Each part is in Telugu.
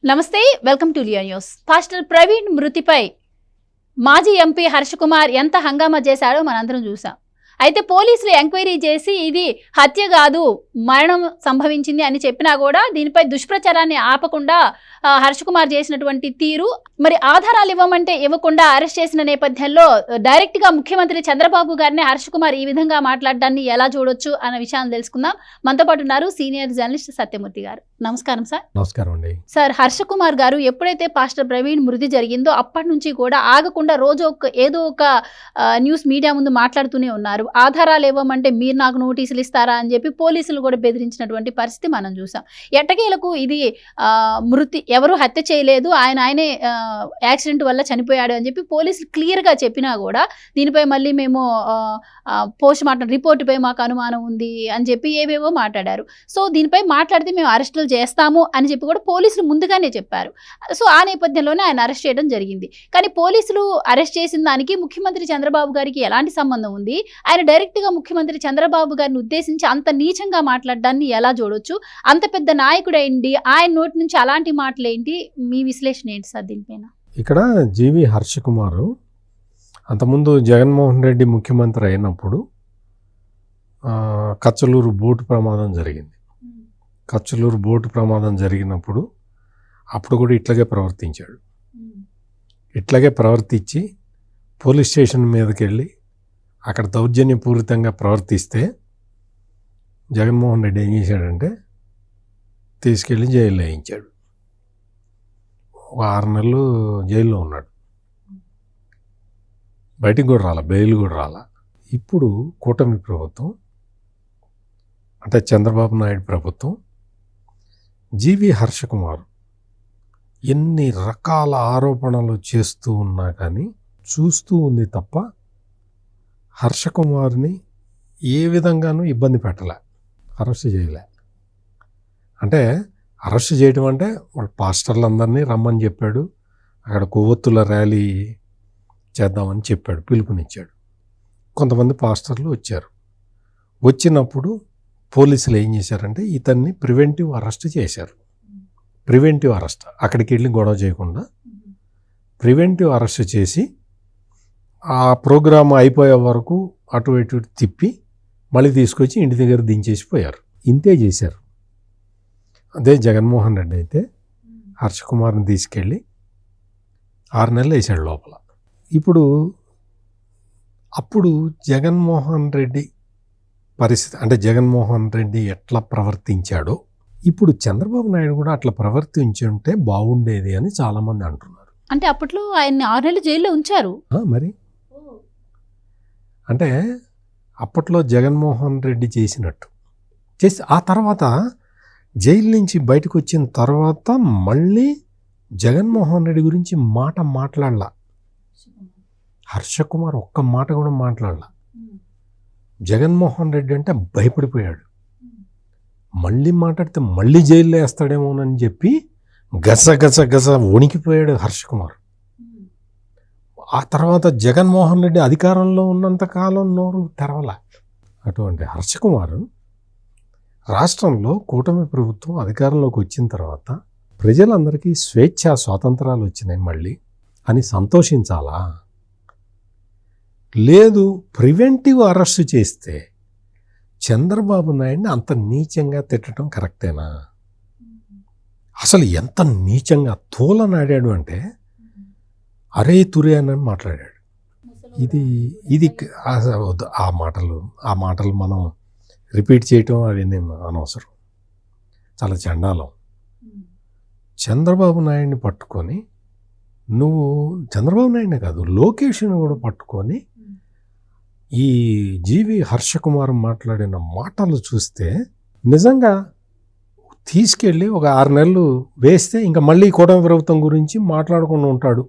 నమస్తే, welcome to Leo news. Pastor Praveen మృతిపై మాజీ ఎంపీ హర్ష కుమార్ ఎంత హంగామా చేశాడో మనందరం చూసాం. అయితే పోలీసులు ఎంక్వైరీ చేసి ఇది హత్య కాదు, మరణం సంభవించింది అని చెప్పినా కూడా దీనిపై దుష్ప్రచారాన్ని ఆపకుండా హర్ష కుమార్ చేసినటువంటి తీరు, మరి ఆధారాలు ఇవ్వమంటే ఇవ్వకుండా అరెస్ట్ చేసిన నేపథ్యంలో డైరెక్ట్గా ముఖ్యమంత్రి చంద్రబాబు గారిని హర్ష కుమార్ ఈ విధంగా మాట్లాడడాన్ని ఎలా చూడొచ్చు అన్న విషయాన్ని తెలుసుకుందాం. మనతో పాటు ఉన్నారు సీనియర్ జర్నలిస్ట్ సత్యమూర్తి గారు. నమస్కారం సార్. నమస్కారం అండి. సార్, హర్ష కుమార్ గారు ఎప్పుడైతే పాస్టర్ ప్రవీణ్ మృతి జరిగిందో అప్పటి నుంచి కూడా ఆగకుండా రోజు ఏదో ఒక న్యూస్ మీడియా ముందు మాట్లాడుతూనే ఉన్నారు. ఆధారాలు ఇవ్వమంటే మీరు నాకు నోటీసులు ఇస్తారా అని చెప్పి పోలీసులు కూడా బెదిరించినటువంటి పరిస్థితి మనం చూసాం. ఎట్టకేలకు ఇది మృతి, ఎవరు హత్య చేయలేదు, ఆయనే యాక్సిడెంట్ వల్ల చనిపోయాడు అని చెప్పి పోలీసులు క్లియర్గా చెప్పినా కూడా దీనిపై మళ్ళీ మేము పోస్ట్ మార్టం రిపోర్టుపై మాకు అనుమానం ఉంది అని చెప్పి ఏవేవో మాట్లాడారు. సో దీనిపై మాట్లాడితే మేము అరెస్టులు చేస్తాము అని చెప్పి కూడా పోలీసులు ముందుగానే చెప్పారు. సో ఆ నేపథ్యంలోనే ఆయన అరెస్ట్ చేయడం జరిగింది. కానీ పోలీసులు అరెస్ట్ చేసిన దానికి ముఖ్యమంత్రి చంద్రబాబు గారికి ఎలాంటి సంబంధం ఉంది? ఆయన డైరెక్ట్గా ముఖ్యమంత్రి చంద్రబాబు గారిని ఉద్దేశించి అంత నీచంగా మాట్లాడడాన్ని ఎలా చూడొచ్చు? అంత పెద్ద నాయకుడేంటి, ఆయన నోటి నుంచి అలాంటి మాటలేంటి? మీ విశ్లేషణ ఏంటి సార్ దీనిపైన? ఇక్కడ జీవి హర్ష కుమారు అంతకుముందు జగన్మోహన్ రెడ్డి ముఖ్యమంత్రి అయినప్పుడు కచ్చలూరు బోటు ప్రమాదం జరిగింది. కచ్చలూరు బోటు ప్రమాదం జరిగినప్పుడు అప్పుడు కూడా ఇట్లాగే ప్రవర్తించాడు. ఇట్లాగే ప్రవర్తించి పోలీస్ స్టేషన్ మీదకి వెళ్ళి అక్కడ దౌర్జన్యపూరితంగా ప్రవర్తిస్తే జగన్మోహన్ రెడ్డి ఏం చేశాడంటే తీసుకెళ్ళి జైల్లో వేయించాడు. ఒక 6 నెలలు జైల్లో ఉన్నాడు. బయటికి కూడా రాలా, బెయిల్ కూడా రాలా. ఇప్పుడు కూటమి ప్రభుత్వం అంటే చంద్రబాబు నాయుడు ప్రభుత్వం జీవి హర్ష కుమార్ ఎన్ని రకాల ఆరోపణలు చేస్తూ ఉన్నా కానీ చూస్తూ ఉంది తప్ప హర్ష కుమార్ని ఏ విధంగానూ ఇబ్బంది పెట్టలే, అరెస్ట్ చేయలే. అంటే అరెస్ట్ చేయడం అంటే వాళ్ళ పాస్టర్లందరినీ రమ్మని చెప్పాడు, అక్కడ కొవ్వొత్తుల ర్యాలీ చేద్దామని చెప్పాడు, పిలుపునిచ్చాడు. కొంతమంది పాస్టర్లు వచ్చారు. వచ్చినప్పుడు పోలీసులు ఏం చేశారంటే ఇతన్ని ప్రివెంటివ్ అరెస్ట్ చేశారు. ప్రివెంటివ్ అరెస్ట్, అక్కడికి వెళ్ళి గొడవ చేయకుండా ప్రివెంటివ్ అరెస్ట్ చేసి ఆ ప్రోగ్రామ్ అయిపోయే వరకు అటు ఇటు తిప్పి మళ్ళీ తీసుకొచ్చి ఇంటి దగ్గర దించేసి పోయారు. ఇంతే చేశారు. అదే జగన్మోహన్ రెడ్డి అయితే హర్ష కుమార్ని తీసుకెళ్ళి 6 నెలలు వేసాడు లోపల. అప్పుడు జగన్మోహన్ రెడ్డి పరిస్థితి అంటే జగన్మోహన్ రెడ్డి ఎట్లా ప్రవర్తించాడో ఇప్పుడు చంద్రబాబు నాయుడు కూడా అట్లా ప్రవర్తించి ఉంటే బాగుండేది అని చాలామంది అంటున్నారు. అంటే అప్పట్లో ఆయన్ని 6 నెలలు జైల్లో ఉంచారు. మరి అంటే అప్పట్లో జగన్మోహన్ రెడ్డి చేసినట్టు చేసి ఆ తర్వాత జైలు నుంచి బయటకు వచ్చిన తర్వాత మళ్ళీ జగన్మోహన్ రెడ్డి గురించి మాట్లాడలా. హర్ష కుమార్ ఒక్క మాట కూడా మాట్లాడలా. జగన్మోహన్ రెడ్డి అంటే భయపడిపోయాడు. మళ్ళీ మాట్లాడితే మళ్ళీ జైల్లో వేస్తాడేమోనని చెప్పి గస వణికిపోయాడు హర్ష కుమార్. ఆ తర్వాత జగన్మోహన్ రెడ్డి అధికారంలో ఉన్నంత కాలం నోరు తెరవల. అటువంటి హర్ష కుమార్ రాష్ట్రంలో కూటమి ప్రభుత్వం అధికారంలోకి వచ్చిన తర్వాత ప్రజలందరికీ స్వాతంత్రాలు వచ్చినాయి మళ్ళీ అని సంతోషించాలా? లేదు, ప్రివెంటివ్ అరెస్ట్ చేస్తే చంద్రబాబు నాయుడిని అంత నీచంగా తిట్టడం కరెక్టేనా? అసలు ఎంత నీచంగా తోలనాడాడు అంటే అరే తురే అని మాట్లాడాడు. ఇది ఆ మాటలు మనం రిపీట్ చేయటం అవన్నీ అనవసరం, చాలా చండాలం. చంద్రబాబు నాయుడిని పట్టుకొని నువ్వు చంద్రబాబు నాయుడినే కాదు లోకేష్ని కూడా పట్టుకొని ఈ జీవి హర్ష కుమార్ మాట్లాడిన మాటలు చూస్తే నిజంగా తీసుకెళ్ళి ఒక 6 నెలలు వేస్తే ఇంకా మళ్ళీ కూటమి ప్రభుత్వం గురించి మాట్లాడకుండా ఉంటాడు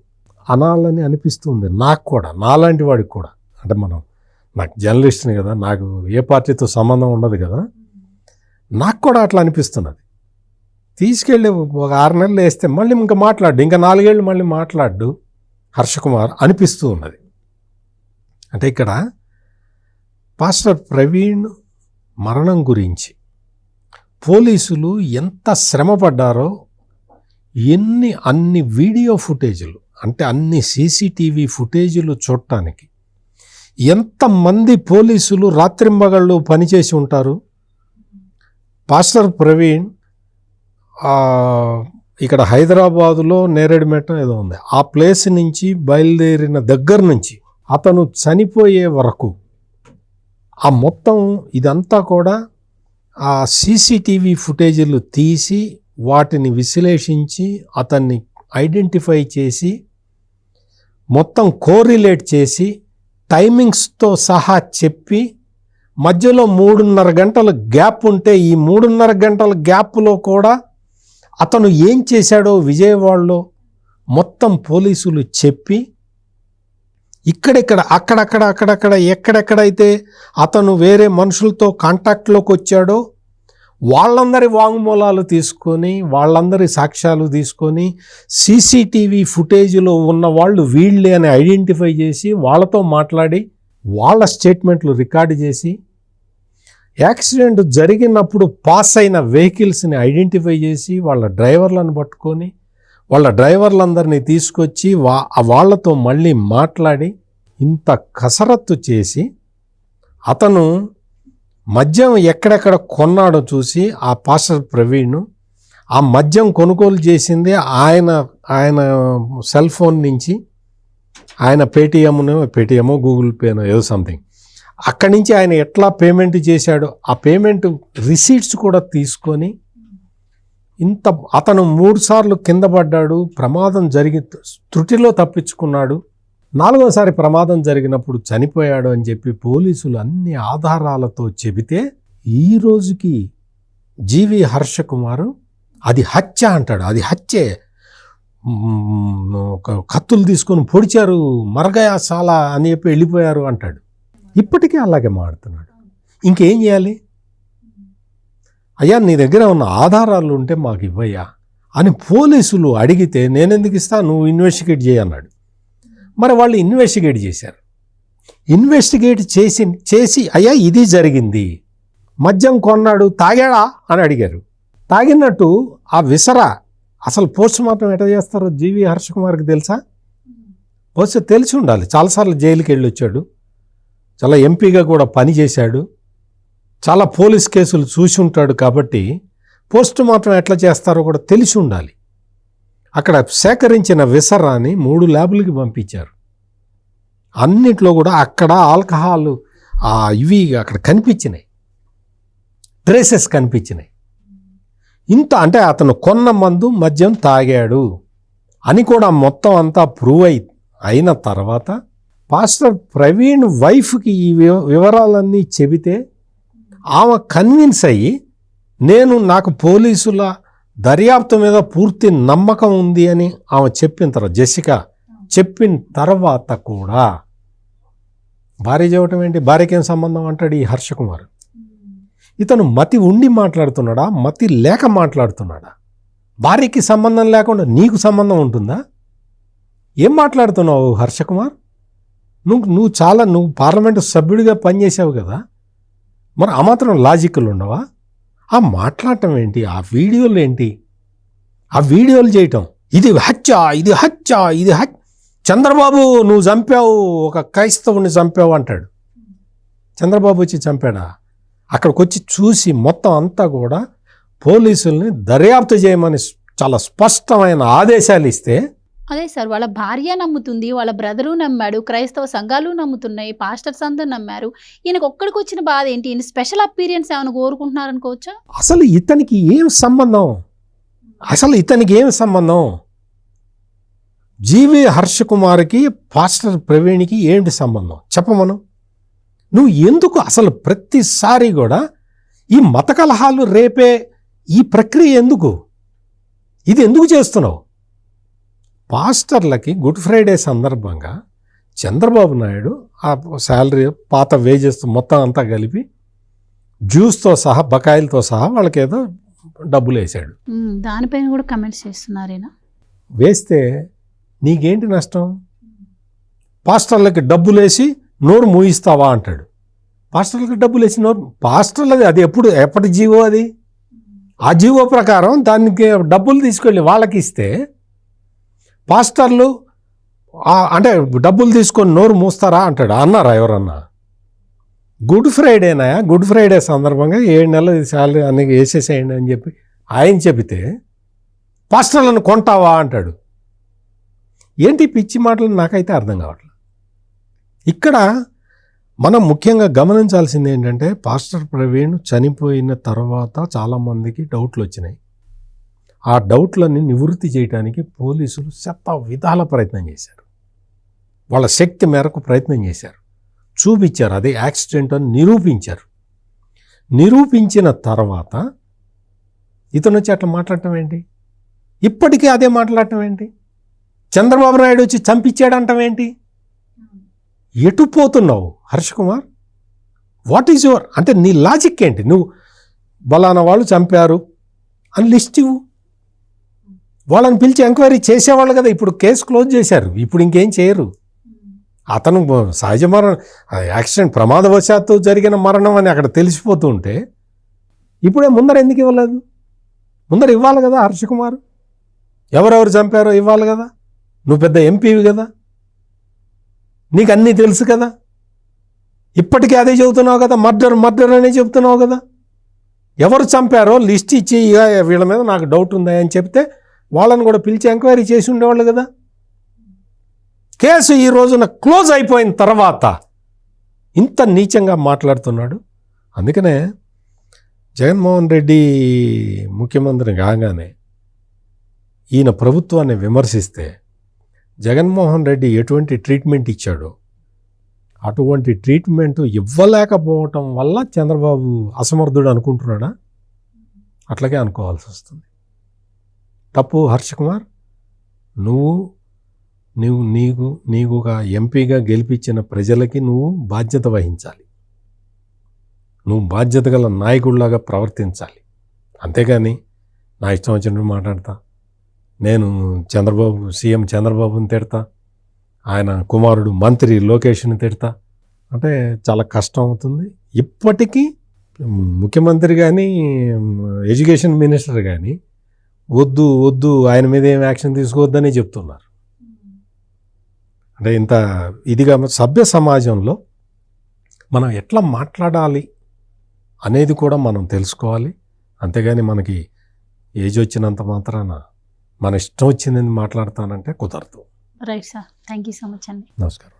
అనాలని అనిపిస్తుంది నాకు కూడా, నాలాంటి వాడికి కూడా. అంటే నాకు జర్నలిస్ట్ని కదా, నాకు ఏ పార్టీతో సంబంధం ఉండదు కదా, నాకు కూడా అట్లా అనిపిస్తున్నది. తీసుకెళ్ళి ఒక 6 నెలలు వేస్తే మళ్ళీ ఇంకా మాట్లాడు, ఇంకా 4 ఏళ్ళు మళ్ళీ మాట్లాడు హర్ష కుమార్ అనిపిస్తూ ఉన్నది. అంటే ఇక్కడ పాస్టర్ ప్రవీణ్ మరణం గురించి పోలీసులు ఎంత శ్రమ పడ్డారో అన్ని వీడియో ఫుటేజీలు, అంటే అన్ని సీసీటీవీ ఫుటేజీలు చూడటానికి ఎంతమంది పోలీసులు రాత్రింబగళ్ళు పనిచేసి ఉంటారు. పాస్టర్ ప్రవీణ్ ఇక్కడ హైదరాబాదులో నేరేడుమెట్ట ఏదో ఉంది, ఆ ప్లేస్ నుంచి బయలుదేరిన దగ్గర నుంచి అతను చనిపోయే వరకు ఆ మొత్తం ఇదంతా కూడా ఆ సీసీటీవీ ఫుటేజీలు తీసి వాటిని విశ్లేషించి అతన్ని ఐడెంటిఫై చేసి మొత్తం కోరిలేట్ చేసి టైమింగ్స్తో సహా చెప్పి మధ్యలో 3.5 గంటల గ్యాప్ ఉంటే ఈ 3.5 గంటల గ్యాప్లో కూడా అతను ఏం చేశాడో విజయవాడలో మొత్తం పోలీసులు చెప్పి ఇక్కడెక్కడ అక్కడక్కడ ఎక్కడెక్కడైతే అతను వేరే మనుషులతో కాంటాక్ట్లోకి వచ్చాడో వాళ్ళందరి వాంగ్మూలాలు తీసుకొని వాళ్ళందరి సాక్ష్యాలు తీసుకొని సీసీటీవీ ఫుటేజ్లో ఉన్న వాళ్ళు వీళ్ళే అని ఐడెంటిఫై చేసి వాళ్ళతో మాట్లాడి వాళ్ళ స్టేట్మెంట్లు రికార్డు చేసి యాక్సిడెంట్ జరిగినప్పుడు పాస్ అయిన వెహికల్స్ని ఐడెంటిఫై చేసి వాళ్ళ డ్రైవర్లను పట్టుకొని వాళ్ళ డ్రైవర్లందరినీ తీసుకొచ్చి వాళ్ళతో మళ్ళీ మాట్లాడి ఇంత కసరత్తు చేసి అతను మద్యం ఎక్కడెక్కడ కొన్నాడో చూసి ఆ పాస్టర్ ప్రవీణ్ ఆ మద్యం కొనుగోలు చేసింది ఆయన సెల్ ఫోన్ నుంచి, ఆయన పేటీఎమో గూగుల్ పేనో ఏదో సంథింగ్, అక్కడి నుంచి ఆయన ఎట్లా పేమెంట్ చేశాడో ఆ పేమెంట్ రిసీట్స్ కూడా తీసుకొని అతను 3 సార్లు కింద పడ్డాడు, ప్రమాదం జరిగి త్రుటిలో తప్పించుకున్నాడు, 4వసారి ప్రమాదం జరిగినప్పుడు చనిపోయాడు అని చెప్పి పోలీసులు అన్ని ఆధారాలతో చెబితే ఈ రోజుకి జీవి హర్షకుమారు అది హత్య అంటాడు. అది హత్యే, కత్తులు తీసుకొని పొడిచారు, మరగయాసాల అని చెప్పి వెళ్ళిపోయారు అంటాడు. ఇప్పటికీ అలాగే మాడుతున్నాడు. ఇంకేం చేయాలి? అయ్యా నీ దగ్గర ఉన్న ఆధారాలు ఉంటే మాకు ఇవ్వయ్యా అని పోలీసులు అడిగితే నేనెందుకు ఇస్తా, నువ్వు ఇన్వెస్టిగేట్ చేయన్నాడు. మరి వాళ్ళు ఇన్వెస్టిగేట్ చేశారు. ఇన్వెస్టిగేట్ చేసి అయ్యా ఇది జరిగింది, మద్యం కొన్నాడు, తాగాడా అని అడిగారు. తాగినట్టు ఆ విసరా అసలు పోస్ట్ మార్టం ఎట్లా చేస్తారో జీవి హర్షకుమార్కి తెలుసా? బహుశా తెలిసి ఉండాలి. చాలాసార్లు జైలుకి వెళ్ళి వచ్చాడు, చాలా ఎంపీగా కూడా పనిచేశాడు, చాలా పోలీస్ కేసులు చూసి ఉంటాడు. కాబట్టి పోస్ట్ మార్టం ఎట్లా చేస్తారో కూడా తెలిసి ఉండాలి. అక్కడ సేకరించిన విసరాని 3 ల్యాబులకి పంపించారు. అన్నిట్లో కూడా అక్కడ ఆల్కహాల్ ఇవి అక్కడ కనిపించినాయి, ట్రేసెస్ కనిపించినాయి. ఇంత అంటే అతను కొన్న మందు మద్యం తాగాడు అని కూడా మొత్తం అంతా ప్రూవ్ అయిన తర్వాత పాస్టర్ ప్రవీణ్ వైఫ్కి ఈ వివరాలన్నీ చెబితే ఆమె కన్విన్స్ అయ్యి నాకు పోలీసుల దర్యాప్తు మీద పూర్తి నమ్మకం ఉంది అని ఆమె చెప్పిన తర్వాత, జెసికా చెప్పిన తర్వాత కూడా భార్య చెప్పటం ఏంటి, భార్యకేం సంబంధం అంటాడు ఈ హర్షకుమార్. ఇతను మతి ఉండి మాట్లాడుతున్నాడా, మతి లేక మాట్లాడుతున్నాడా? భార్యకి సంబంధం లేకుండా నీకు సంబంధం ఉంటుందా? ఏం మాట్లాడుతున్నావు హర్షకుమార్? నువ్వు పార్లమెంటు సభ్యుడిగా పనిచేసావు కదా, మరి ఆ మాత్రం లాజిక్లు ఉండవా? ఆ మాట్లాడటం ఏంటి, ఆ వీడియోలు ఏంటి, ఆ వీడియోలు చేయటం, ఇది హత్య, చంద్రబాబు నువ్వు చంపావు, ఒక క్రైస్తవుని చంపావు అంటాడు. చంద్రబాబు వచ్చి చంపాడా? అక్కడికి వచ్చి చూసి మొత్తం అంతా కూడా పోలీసుల్ని దర్యాప్తు చేయమని చాలా స్పష్టమైన ఆదేశాలు ఇస్తే, అదే సార్, వాళ్ళ భార్య నమ్ముతుంది, వాళ్ళ బ్రదరు నమ్మాడు, క్రైస్తవ సంఘాలు నమ్ముతున్నాయి, పాస్టర్స్ అందరూ నమ్మారు. ఈయనకు ఒక్కడికి వచ్చిన బాధ ఏంటి? ఈయన స్పెషల్ అపీరియన్స్ ఏమైనా కోరుకుంటున్నారనుకోవచ్చా? అసలు ఇతనికి ఏం సంబంధం? జీవి హర్షకుమార్కి పాస్టర్ ప్రవీణ్కి ఏంటి సంబంధం చెప్పమను. నువ్వు ఎందుకు అసలు ప్రతిసారి కూడా ఈ మత కలహాలు రేపే ఈ ప్రక్రియ ఎందుకు? ఇది ఎందుకు చేస్తున్నావు? పాస్టర్లకి గుడ్ ఫ్రైడే సందర్భంగా చంద్రబాబు నాయుడు ఆ శాలరీ పాత వేజెస్ మొత్తం అంతా కలిపి జ్యూస్తో సహా బకాయిలతో సహా వాళ్ళకేదో డబ్బులు వేసాడు. దానిపైన కూడా కమెంట్స్ చేస్తున్నారేనా? వేస్తే నీకేంటి నష్టం? పాస్టర్లకి డబ్బులు వేసి నోరు మూయిస్తావా అంటాడు. పాస్టర్లకి డబ్బులు వేసి నోరు, పాస్టర్లది అది ఎప్పటి జీవో? అది ఆ జీవో ప్రకారం దానికి డబ్బులు తీసుకెళ్ళి వాళ్ళకి ఇస్తే పాస్టర్లు అంటే డబ్బులు తీసుకొని నోరు మూస్తారా అంటాడు. అన్నారా ఎవరన్నా? గుడ్ ఫ్రైడేనాయా, గుడ్ ఫ్రైడే సందర్భంగా 7 నెలలు శాలరీ అన్ని వేసేసేయండి అని చెప్పి ఆయన చెబితే పాస్టర్లను కొంటావా అంటాడు. ఏంటి పిచ్చి మాటలు నాకైతే అర్థం కావట్లేదు. ఇక్కడ మనం ముఖ్యంగా గమనించాల్సింది ఏంటంటే పాస్టర్ ప్రవీణ్ చనిపోయిన తర్వాత చాలామందికి డౌట్లు వచ్చినాయి. ఆ డౌట్లన్నీ నివృత్తి చేయడానికి పోలీసులు శత విధాల ప్రయత్నం చేశారు. వాళ్ళ శక్తి మేరకు ప్రయత్నం చేశారు, చూపించారు, అదే యాక్సిడెంట్ అని నిరూపించారు. నిరూపించిన తర్వాత ఇతను వచ్చి అట్లా మాట్లాడటం ఏంటి? ఇప్పటికీ అదే మాట్లాడటం ఏంటి? చంద్రబాబు నాయుడు వచ్చి చంపించాడంటాం ఏంటి? ఎటు పోతున్నావు Harsha Kumar? What is your అంటే నీ లాజిక్ ఏంటి? నువ్వు బలానా వాళ్ళు చంపారు అని లిస్ట్ ఇవ్వు, వాళ్ళని పిలిచి ఎంక్వైరీ చేసేవాళ్ళు కదా. ఇప్పుడు కేసు క్లోజ్ చేశారు, ఇప్పుడు ఇంకేం చేయరు. అతను సహజ మరణం, యాక్సిడెంట్, ప్రమాదవశాత్తు జరిగిన మరణం అని అక్కడ తెలిసిపోతూ ఉంటే ఇప్పుడే ముందర ఎందుకు ఇవ్వలేదు? ముందర ఇవ్వాలి కదా హర్ష కుమార్. ఎవరెవరు చంపారో ఇవ్వాలి కదా. నువ్వు పెద్ద ఎంపీవి కదా, నీకు అన్నీ తెలుసు కదా. ఇప్పటికీ అదే చెబుతున్నావు కదా, మర్డర్ అనే చెబుతున్నావు కదా. ఎవరు చంపారో లిస్ట్ ఇచ్చి వీళ్ళ మీద నాకు డౌట్ ఉందా అని చెప్తే వాళ్ళని కూడా పిలిచి ఎంక్వైరీ చేసి ఉండేవాళ్ళు కదా. కేసు ఈ రోజున క్లోజ్ అయిపోయిన తర్వాత ఇంత నీచంగా మాట్లాడుతున్నాడు. అందుకనే జగన్మోహన్ రెడ్డి ముఖ్యమంత్రి కాగానే ఈయన ప్రభుత్వాన్ని విమర్శిస్తే జగన్మోహన్ రెడ్డి ఎటువంటి ట్రీట్మెంట్ ఇచ్చాడో అటువంటి ట్రీట్మెంట్ ఇవ్వలేకపోవటం వల్ల చంద్రబాబు అసమర్థుడు అనుకుంటున్నాడా? అట్లాగే అనుకోవాల్సి వస్తుంది. తప్పు హర్ష కుమార్. నీకు ఒక ఎంపీగా గెలిపించిన ప్రజలకి నువ్వు బాధ్యత వహించాలి. నువ్వు బాధ్యత గల నాయకుడిలాగా ప్రవర్తించాలి. అంతేగాని నా ఇష్టం వచ్చినట్టు మాట్లాడతా, నేను సీఎం చంద్రబాబుని తిడతా, ఆయన కుమారుడు మంత్రి లోకేష్ని తిడతా అంటే చాలా కష్టం అవుతుంది. ఇప్పటికీ ముఖ్యమంత్రి కానీ ఎడ్యుకేషన్ మినిస్టర్ కానీ వద్దు ఆయన మీద ఏం యాక్షన్ తీసుకోవద్దని చెప్తున్నారు. అంటే ఇంత ఇదిగా సభ్య సమాజంలో మనం ఎట్లా మాట్లాడాలి అనేది కూడా మనం తెలుసుకోవాలి. అంతేగాని మనకి ఏజ్ వచ్చినంత మాత్రాన మన ఇష్టం వచ్చిందని మాట్లాడతానంటే కుదరదు. Right sir, thank you so much అండి. నమస్కారం.